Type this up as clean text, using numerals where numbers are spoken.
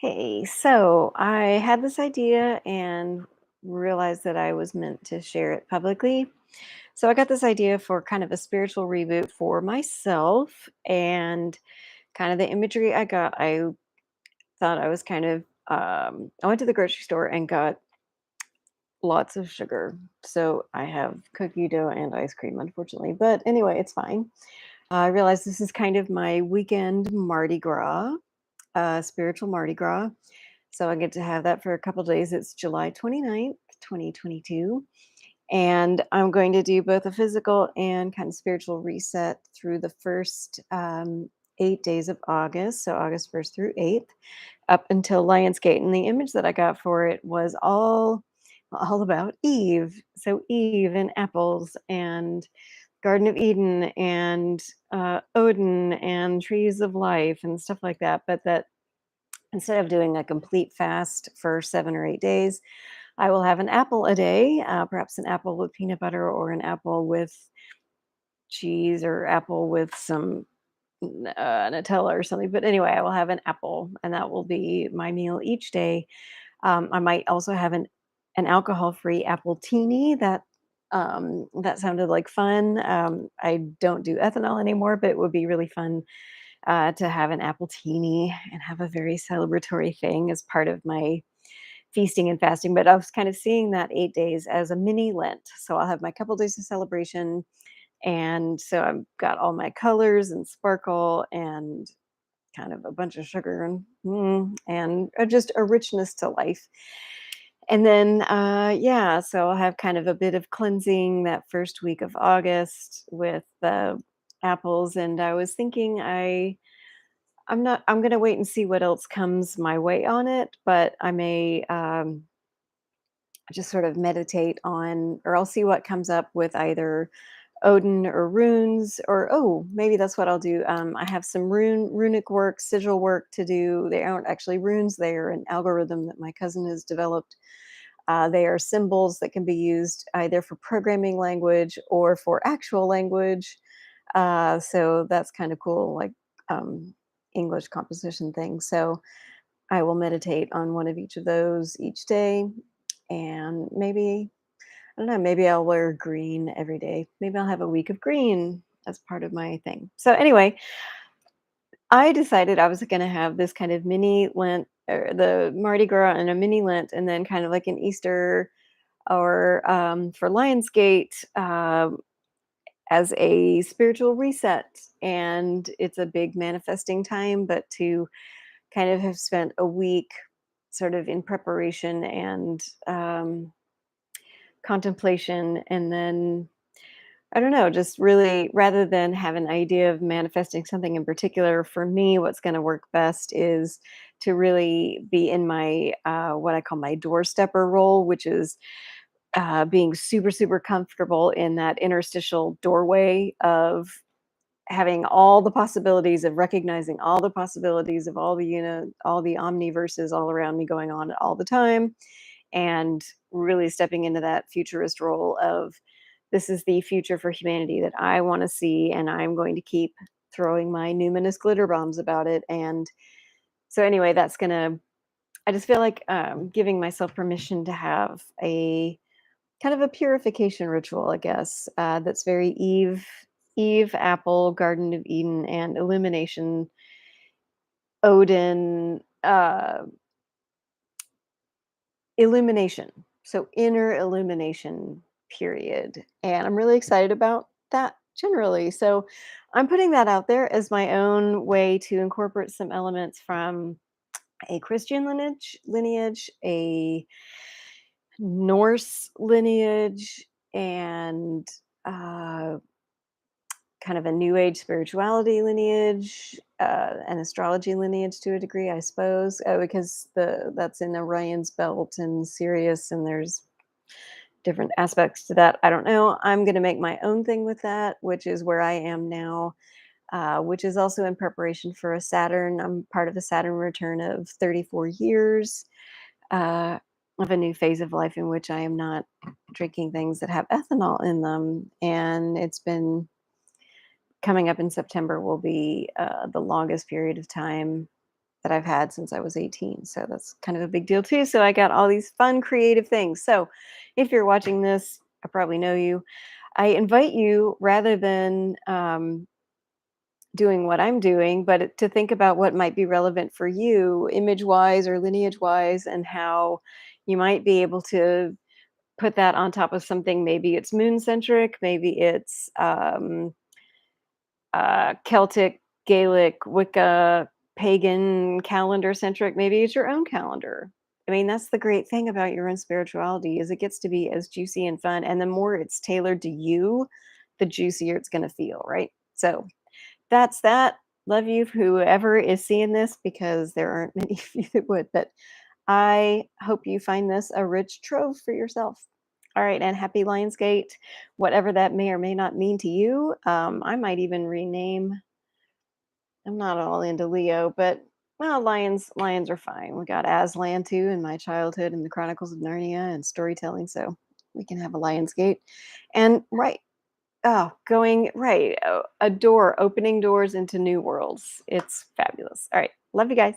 Hey, so I had this idea and realized that I was meant to share it publicly. So I got this idea for kind of a spiritual reboot for myself, and kind of the imagery I got, I thought I was I went to the grocery store and got lots of sugar. So I have cookie dough and ice cream, unfortunately. But anyway, it's fine. I realized this is kind of my weekend Mardi Gras, spiritual Mardi Gras. So I get to have that for a couple days. It's July 29th, 2022. And I'm going to do both a physical and kind of spiritual reset through the first 8 days of August. So August 1st through 8th, up until Lionsgate. And the image that I got for it was all about Eve. So Eve and apples and Garden of Eden and Odin and trees of life and stuff like that. But that instead of doing a complete fast for 7 or 8 days, I will have an apple a day, perhaps an apple with peanut butter or an apple with cheese or apple with some Nutella or something. But anyway, I will have an apple, and that will be my meal each day. I might also have an alcohol-free apple teeny. That sounded like fun. I don't do ethanol anymore, but it would be really fun to have an apple teeny and have a very celebratory thing as part of my feasting and fasting. But I was kind of seeing that 8 days as a mini Lent. So I'll have my couple days of celebration. And so I've got all my colors and sparkle and kind of a bunch of sugar and just a richness to life. And then, yeah, so I'll have kind of a bit of cleansing that first week of August with the apples. And I was thinking I'm gonna wait and see what else comes my way on it, but I may, just sort of meditate on, or I'll see what comes up with either Odin or runes, or oh, maybe that's what I'll do. I have some runic work, sigil work to do. They aren't actually runes; they are an algorithm that my cousin has developed. They are symbols that can be used either for programming language or for actual language. So that's kind of cool, like um, English composition thing. So I will meditate on one of each of those each day, and maybe I don't know, maybe I'll wear green every day. Maybe I'll have a week of green as part of my thing. So anyway, I decided I was going to have this kind of mini Lent, or the Mardi Gras and a mini Lent, and then kind of like an Easter or for Lionsgate as a spiritual reset. And it's a big manifesting time, but to kind of have spent a week sort of in preparation and contemplation, and then I don't know, just really rather than have an idea of manifesting something in particular, for me, what's going to work best is to really be in my what I call my doorstepper role, which is being super, super comfortable in that interstitial doorway of having all the possibilities, of recognizing all the possibilities of all the omniverses all around me going on all the time, and really stepping into that futurist role of this is the future for humanity that I want to see, and I'm going to keep throwing my numinous glitter bombs about it. And so anyway, that's gonna I just feel like giving myself permission to have a kind of a purification ritual, I guess, that's very Eve, Apple, Garden of Eden, and Illumination, Odin, illumination. So inner illumination, period. And I'm really excited about that generally. So I'm putting that out there as my own way to incorporate some elements from a Christian lineage, a Norse lineage, and uh, kind of a new age spirituality lineage, an astrology lineage to a degree, I suppose, because that's in Orion's belt and Sirius, and there's different aspects to that. I don't know. I'm going to make my own thing with that, which is where I am now, which is also in preparation for a Saturn. I'm part of a Saturn return of 34 years. Uh, of a new phase of life in which I am not drinking things that have ethanol in them. And it's been coming up in September will be the longest period of time. that I've had since I was 18. So that's kind of a big deal too. So I got all these fun, creative things. So if you're watching this, I probably know you. I invite you rather than doing what I'm doing, but to think about what might be relevant for you, image wise or lineage wise, and how you might be able to put that on top of something. Maybe it's moon centric, maybe it's Celtic, Gaelic, Wicca, pagan calendar centric. Maybe it's your own calendar. I mean, that's the great thing about your own spirituality is it gets to be as juicy and fun. And the more it's tailored to you, the juicier it's going to feel, right? So that's that. Love you, whoever is seeing this, because there aren't many of you that would. But I hope you find this a rich trove for yourself. All right, and happy Lionsgate, whatever that may or may not mean to you. I might even rename. I'm not all into Leo, but well, lions are fine. We got Aslan too in my childhood and the Chronicles of Narnia and storytelling, so we can have a Lionsgate. And right, oh, going right, a door opening doors into new worlds. It's fabulous. All right, love you guys.